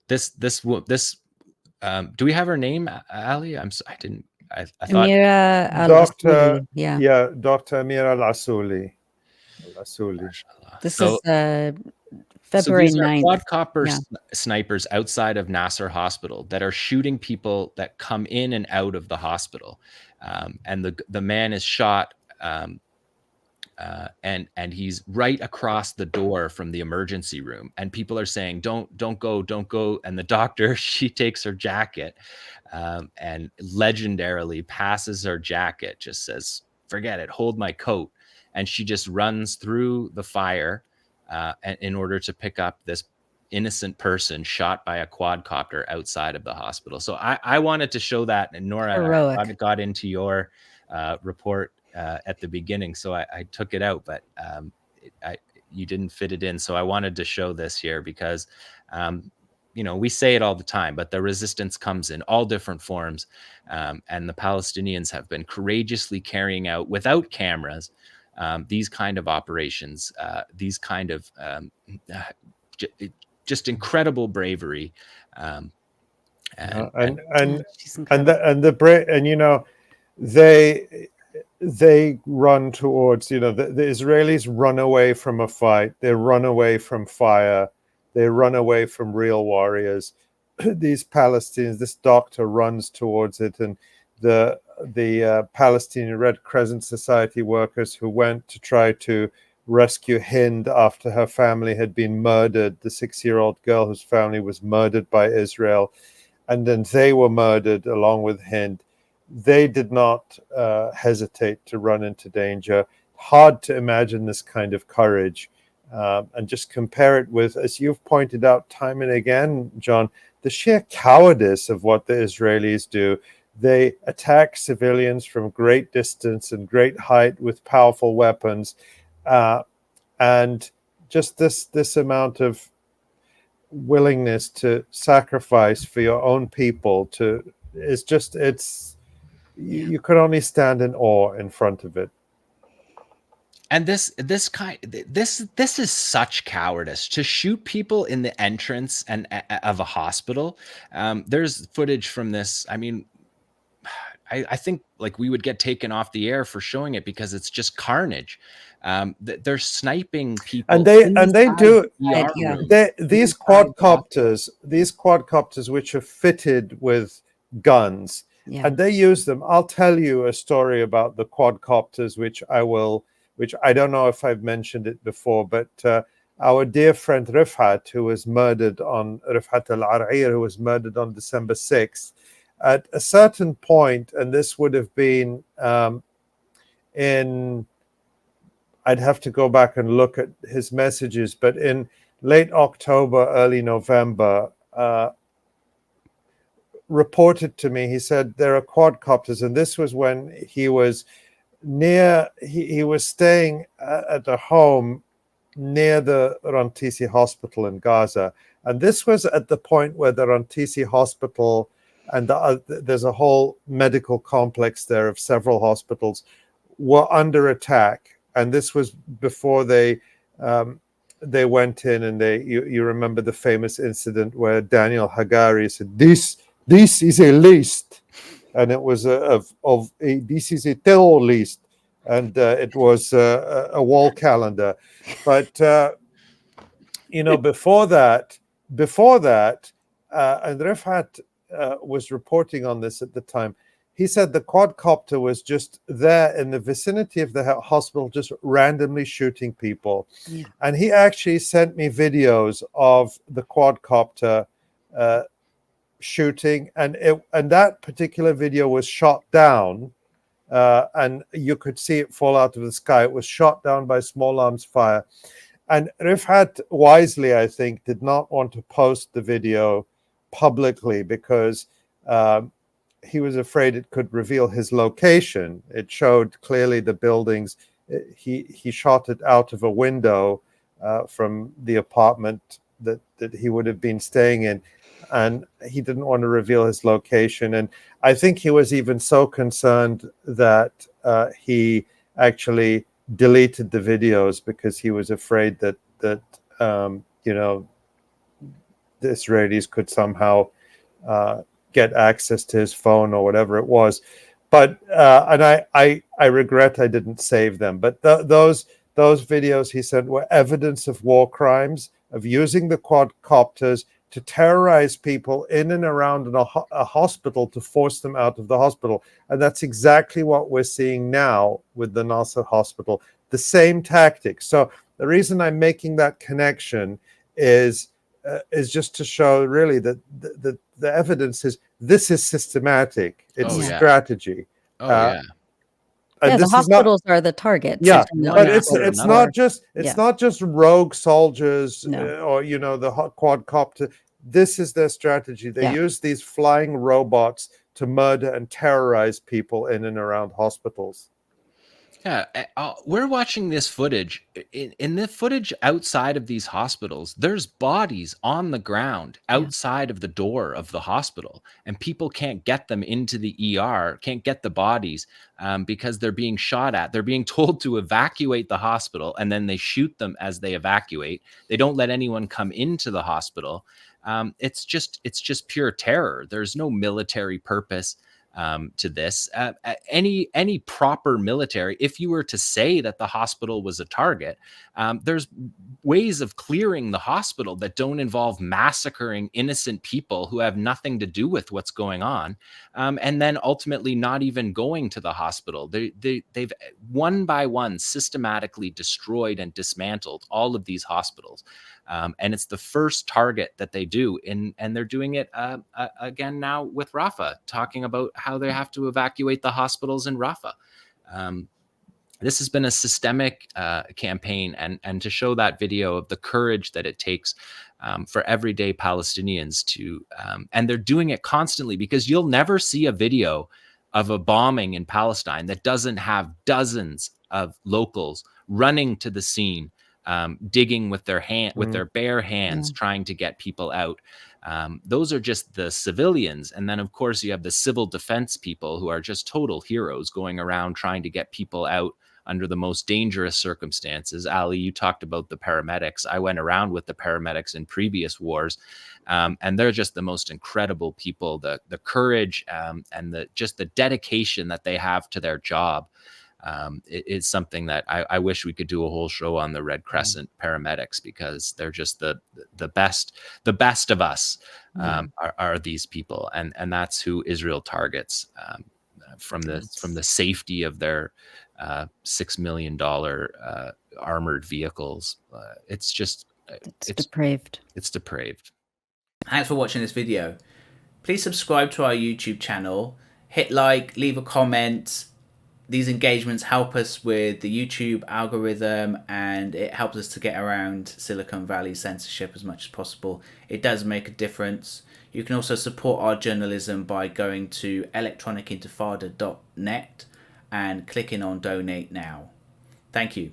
this do we have her name, Ali? I didn't. I thought Amira Dr. Al-Asuli. Yeah. Yeah, Dr. Amira Al-Asuli. This So, is so February these are 9th. quadcopter Yeah. snipers outside of Nasser Hospital that are shooting people that come in and out of the hospital, and the man is shot. And he's right across the door from the emergency room, and people are saying, don't go. And the doctor, she takes her jacket, and legendarily passes her jacket, just says, forget it, hold my coat. And she just runs through the fire in order to pick up this innocent person shot by a quadcopter outside of the hospital. So I wanted to show that, and Nora, Heroic. I got into your report at the beginning, so I took it out, but you didn't fit it in. So I wanted to show this here because, we say it all the time, but the resistance comes in all different forms. And the Palestinians have been courageously carrying out, without cameras, these kind of operations, these kind of just incredible bravery. They run towards, the Israelis run away from a fight. They run away from fire. They run away from real warriors. These Palestinians, this doctor runs towards it, and the Palestinian Red Crescent Society workers who went to try to rescue Hind after her family had been murdered, the 6-year-old girl whose family was murdered by Israel, and then they were murdered along with Hind. They did not hesitate to run into danger. Hard to imagine this kind of courage. And just compare it with, as you've pointed out time and again, John, the sheer cowardice of what the Israelis do. They attack civilians from great distance and great height with powerful weapons. And just this amount of willingness to sacrifice for your own people you could only stand in awe in front of it. And this is such cowardice, to shoot people in the entrance and of a hospital. There's footage from this. I mean, I think like we would get taken off the air for showing it because it's just carnage. They're sniping people, and they do. These quadcopters, which are fitted with guns. Yeah. And they use them. I'll tell you a story about the quadcopters, which I don't know if I've mentioned it before, but our dear friend 𝐓𝐴𝐻𝐿, who was murdered on 𝐓𝐴𝐻𝐿 𝐈𝐧𝐭𝐫𝐿, who was murdered on December 6th, at a certain point, and this would have been I'd have to go back and look at his messages, but in late October, early November, reported to me, he said there are quadcopters, and this was when he was he was staying at a home near the Rantisi hospital in Gaza, and this was at the point where the Rantisi hospital and there's a whole medical complex there of several hospitals were under attack, and this was before they went in, and you remember the famous incident where Daniel Hagari said, This is a list, and it was this is a terror list, and it was a wall calendar. But before that, and 𝐓𝐴𝐻 was reporting on this at the time. He said the quadcopter was just there in the vicinity of the hospital, just randomly shooting people. Yeah. And he actually sent me videos of the quadcopter shooting, and that particular video was shot down, and you could see it fall out of the sky. It was shot down by small arms fire. And 𝐓𝐴𝐻 wisely, I think, did not want to post the video publicly because he was afraid it could reveal his location. It showed clearly the buildings. He shot it out of a window from the apartment that he would have been staying in, and he didn't want to reveal his location. And I think he was even so concerned that he actually deleted the videos because he was afraid that the Israelis could somehow get access to his phone or whatever it was. But and I regret I didn't save them. But those videos he sent were evidence of war crimes, of using the quadcopters to terrorize people in and around a hospital to force them out of the hospital. And that's exactly what we're seeing now with the Nasser hospital. The same tactics. So the reason I'm making that connection is just to show really that the evidence is this is systematic. It's Oh, a yeah. strategy. Oh, yeah. And Yeah, the this is not, hospitals are the targets. yeah, one but after it's another. not just Yeah. not just rogue soldiers No. or the quadcopter. This is their strategy. They Yeah. use these flying robots to murder and terrorize people in and around hospitals. Yeah, we're watching this footage. In the footage outside of these hospitals, there's bodies on the ground outside of the door of the hospital, and people can't get them into the ER, can't get the bodies because they're being shot at. They're being told to evacuate the hospital, and then they shoot them as they evacuate. They don't let anyone come into the hospital. It's just pure terror. There's no military purpose to this. Any proper military, if you were to say that the hospital was a target, there's ways of clearing the hospital that don't involve massacring innocent people who have nothing to do with what's going on, and then ultimately not even going to the hospital. They've one by one systematically destroyed and dismantled all of these hospitals. And it's the first target that they do, and they're doing it again now with Rafah, talking about how they have to evacuate the hospitals in Rafah. This has been a systemic campaign, and to show that video of the courage that it takes for everyday Palestinians to, and they're doing it constantly, because you'll never see a video of a bombing in Palestine that doesn't have dozens of locals running to the scene, digging with their bare hands, trying to get people out. Those are just the civilians. And then, of course, you have the civil defense people who are just total heroes going around trying to get people out under the most dangerous circumstances. Ali, you talked about the paramedics. I went around with the paramedics in previous wars, and they're just the most incredible people. The courage and the dedication that they have to their job. It's something that I wish we could do a whole show on the Red Crescent paramedics, because they're just the best of us are these people, and that's who Israel targets from the safety of their $6 million armored vehicles. It's depraved. It's depraved. Thanks for watching this video. Please subscribe to our YouTube channel, hit like, leave a comment. These engagements help us with the YouTube algorithm, and it helps us to get around Silicon Valley censorship as much as possible. It does make a difference. You can also support our journalism by going to electronicintifada.net and clicking on donate now. Thank you.